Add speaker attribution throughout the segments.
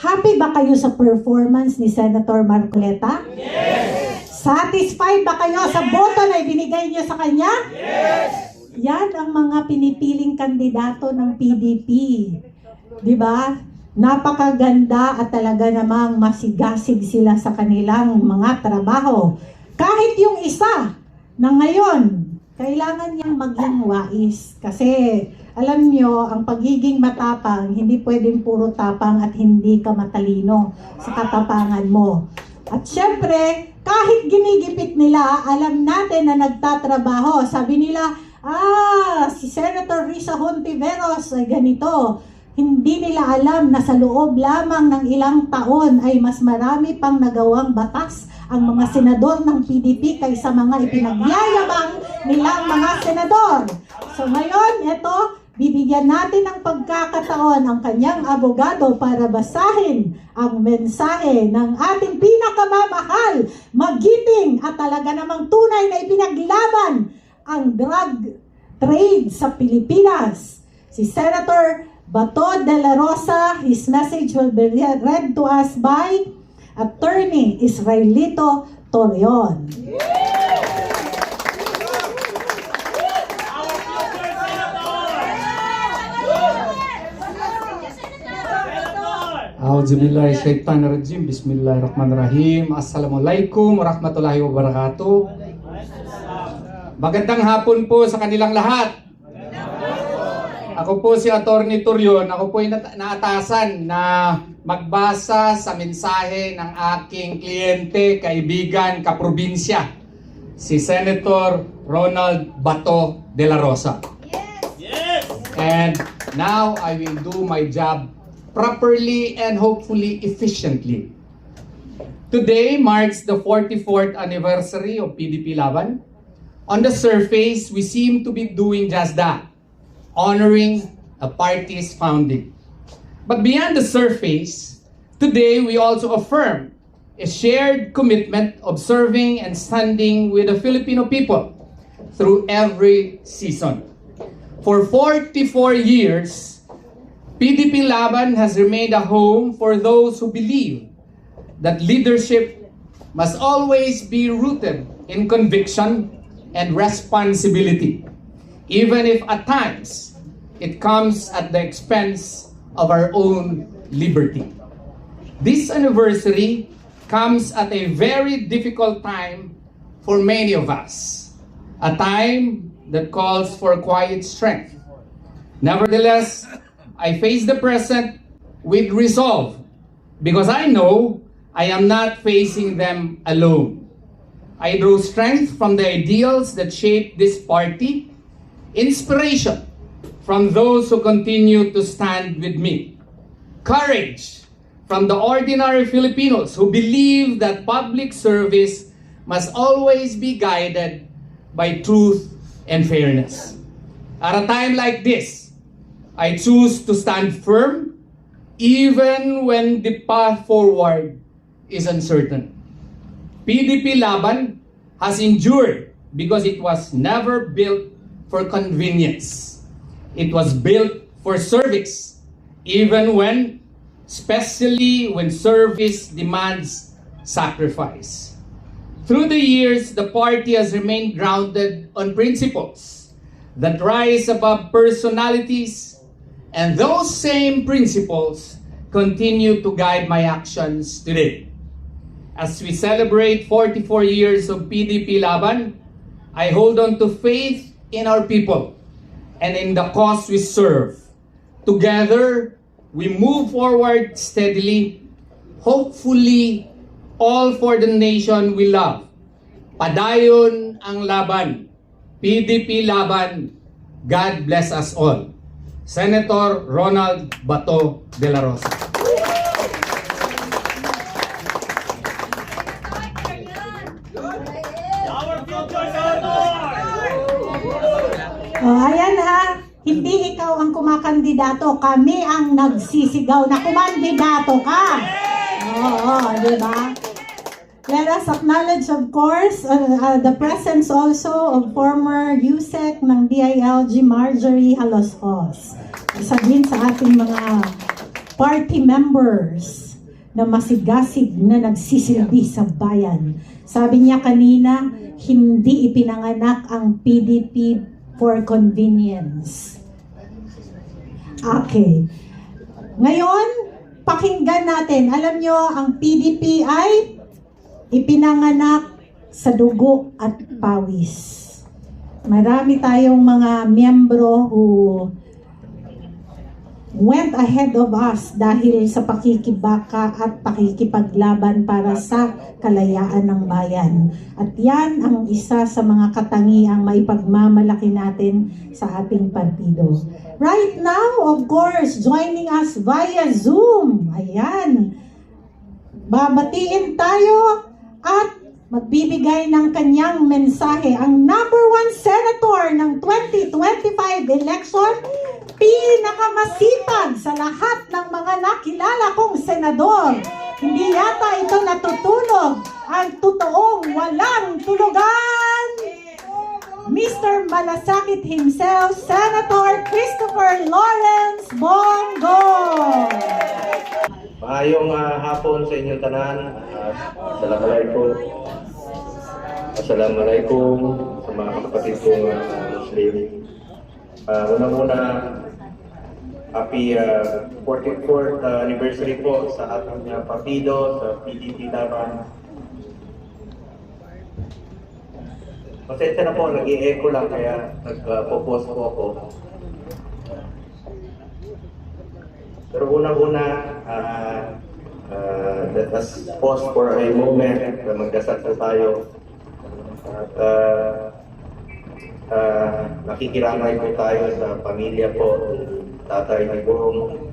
Speaker 1: Happy ba kayo sa performance ni Senator Marcoleta?
Speaker 2: Yes!
Speaker 1: Satisfied ba kayo sa boto na ibinigay niyo sa kanya?
Speaker 2: Yes!
Speaker 1: Yan ang mga pinipiling kandidato ng PDP. Di ba? Napakaganda at talaga namang masigasig sila sa kanilang mga trabaho. Kahit yung isa na ngayon, kailangan niyang maging wais. Kasi alam nyo, ang pagiging matapang, hindi pwedeng puro tapang at hindi ka matalino sa katapangan mo. At syempre, kahit ginigipit nila, alam natin na nagtatrabaho. Sabi nila, si Senator Risa Hontiveros ay ganito. Hindi nila alam na sa loob lamang ng ilang taon ay mas marami pang nagawang batas ang mga senador ng PDP kaysa mga ipinagyayabang nilang mga senador. So ngayon, ito, bibigyan natin ng pagkakataon ang kanyang abogado para basahin ang mensahe ng ating pinakamamahal, magiting at talaga namang tunay na ipinaglaban ang drug trade sa Pilipinas. Si Senator Bato de la Rosa. His message will be read to us by Attorney Israelito Torreon.
Speaker 3: A'udzubillahisyaitanirrajim. Bismillahirrahmanirrahim. Assalamualaikum warahmatullahi wabarakatuh. Magandang hapon po sa kanilang lahat. Ako po si Attorney Torreon. Ako po ay naatasan na magbasa sa mensahe ng aking kliyente, kaibigan, kaprobinsya, si Senator Ronald Bato de la Rosa.
Speaker 2: Yes!
Speaker 3: And now I will do my job properly and hopefully efficiently. Today marks the 44th anniversary of PDP Laban. On the surface, we seem to be doing just that, honoring a party's founding. But beyond the surface, today we also affirm a shared commitment of serving and standing with the Filipino people through every season. For 44 years, PDP Laban has remained a home for those who believe that leadership must always be rooted in conviction and responsibility, even if at times it comes at the expense of our own liberty. This anniversary comes at a very difficult time for many of us, a time that calls for quiet strength. Nevertheless, I face the present with resolve because I know I am not facing them alone. I draw strength from the ideals that shape this party, inspiration from those who continue to stand with me, courage from the ordinary Filipinos who believe that public service must always be guided by truth and fairness. At a time like this, I choose to stand firm even when the path forward is uncertain. PDP Laban has endured because it was never built for convenience. It was built for service, especially when service demands sacrifice. Through the years, the party has remained grounded on principles that rise above personalities, and those same principles continue to guide my actions today. As we celebrate 44 years of PDP Laban, I hold on to faith in our people and in the cause we serve. Together, we move forward steadily, hopefully all for the nation we love. Padayon ang laban. PDP Laban. God bless us all. Senator Ronald Bato de la Rosa.
Speaker 2: Our future Senator!
Speaker 1: Ayan ha, hindi ikaw ang kumakandidato, kami ang nagsisigaw na kumandidato ka. Oo, di ba? Let us acknowledge, of course, the presence also of former USEC ng DILG Marjorie Haloshos. Sabihin sa ating mga party members. na masigasig na nagsisilbi sa bayan. Sabi niya kanina, hindi ipinanganak ang PDP for convenience. Okay. Ngayon, pakinggan natin. Alam nyo, ang PDP ay ipinanganak sa dugo at pawis. Marami tayong mga miyembro who went ahead of us dahil sa pakikibaka at pakikipaglaban para sa kalayaan ng bayan. At yan ang isa sa mga katangiang maipagmamalaki natin sa ating partido. Right now, of course, joining us via Zoom. Ayan. Babatiin tayo at magbibigay ng kanyang mensahe ang number 1 senator ng 2025 election, pinakamasipag sa lahat ng mga nakilala kong senador. Hindi yata ito natutulog. Ang totoong walang tulugan. Mr. Malasakit himself, Senator Christopher Lawrence Bongo.
Speaker 4: Maayong hapon sa inyong tanan. Assalamualaikum. Assalamualaikum sa mga kapatid kong Muslim. Unang-una, happy 44th anniversary po sa ating partido, sa PDP Laban. Pasensya na po, nag-i-echo lang kaya nag-post po ako. Pero unang-una, let us pause for a moment na magdasal po tayo. At nakikiramay po tayo sa pamilya po, Tatay Digong,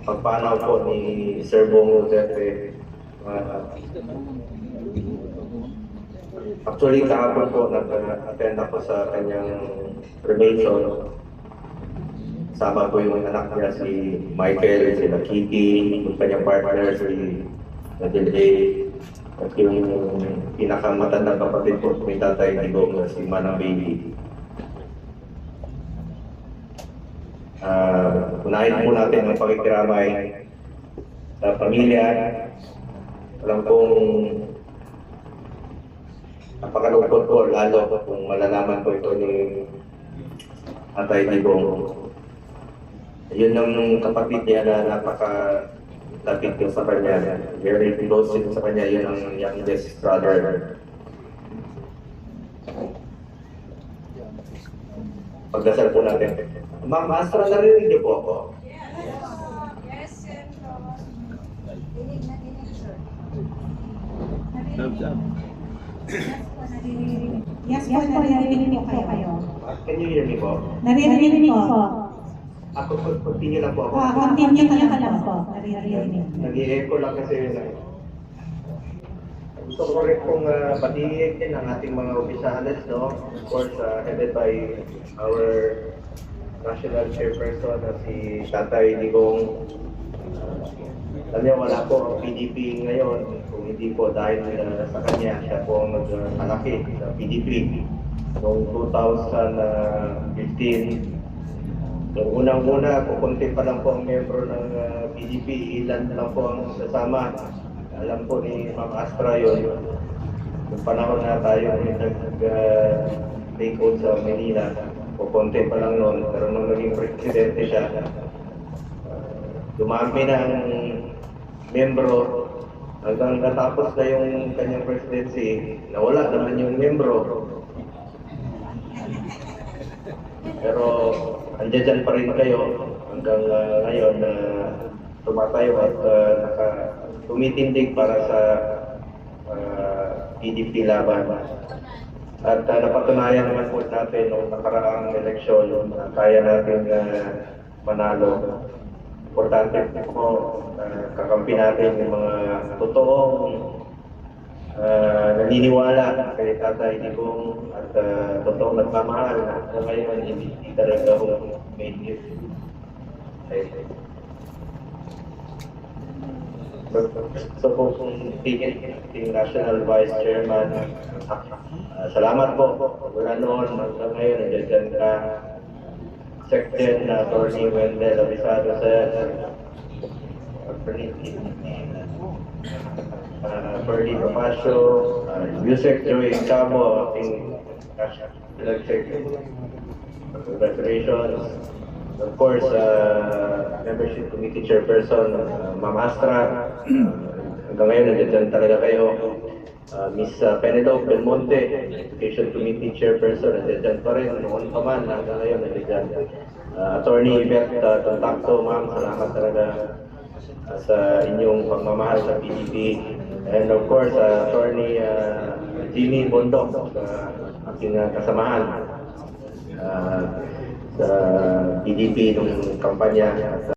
Speaker 4: pagpanaw po ni Sir Bongo Duterte. Actually, kahapon po nag-attend ako sa kanyang cremation. Sama po yung anak niya si Michael, si Nakiki, yung kanyang partner si Nadine, at yung pinakamatandang kapatid po ni Tatay Digong si Manang Baby. Unahin po natin ang pakikiramay sa pamilya. Alam kong napakalungkot po lalo kung malalaman po ito ni Tatay Digong. Yun ang kapatid niya na napaka-lapit ko sa kanya. Very close sa kanya, yun ang youngest brother. Pagdasal po natin. Ma'am Astra, narinig niyo po ako?
Speaker 5: Yes, sir. Dinig na dinig, sir.
Speaker 1: Yes po, naririnig po kayo.
Speaker 4: Can you hear me po?
Speaker 1: Naririnig po.
Speaker 4: Ako, continue lang po ako.
Speaker 1: Continue ka lang po. Naririnig.
Speaker 4: Nag-i-echo lang kasi yun. Gusto ko rin pong patigin ang ating mga opisyalis, no? Of course, headed by our national chairperson na si Tatay Digong. Alam niyo, wala po ang PDP ngayon. Kung hindi po dahil sa kanya, siya po ang nagmalaki sa PDP. Noong 2015, noong unang-una, kukunti pa lang po ang membro ng PDP, ilan lang po ang sasama. Alam po ni Ma'am Astra yun. Noong panahon na tayo nag-take out sa Manila, kukunti pa lang noon. Pero nung naging presidente siya, dumami na ang membro. Hanggang natapos na yung kanyang presidency, nawala naman yung membro. Pero andyan pa rin kayo hanggang ngayon na tumatayo at tumitindig para sa PDP Laban. At napatunayan naman po natin noong nakaraang eleksyon na kaya natin manalo. Importante po kakampi natin yung mga totoong naniniwala kay Tatay Digong at totoong nagmamahal na ngayon hindi talaga ako made it. So kung tigil yung National Vice Chairman, salamat po. Wala noon, hanggang ngayon, nandiyan ka. Secretary na Attorney Wendell Abisado, sir. Ferdy Papacio, Yusek Joy Cabo, ating National Secretary. Congratulations. Of course, Membership Committee Chairperson, Ma'am Astra, hanggang ngayon nandiyan talaga kayo. Miss Penelope Belmonte, Education Committee Chairperson, nandiyan pa rin. Noon pa man, hanggang ngayon nandiyan. Attorney Yvette Contacto, ma'am, salamat talaga sa inyong pagmamahal sa PDP. And of course, Attorney Jimmy Bondok, aking kasamahan sa PDP ng kampanya.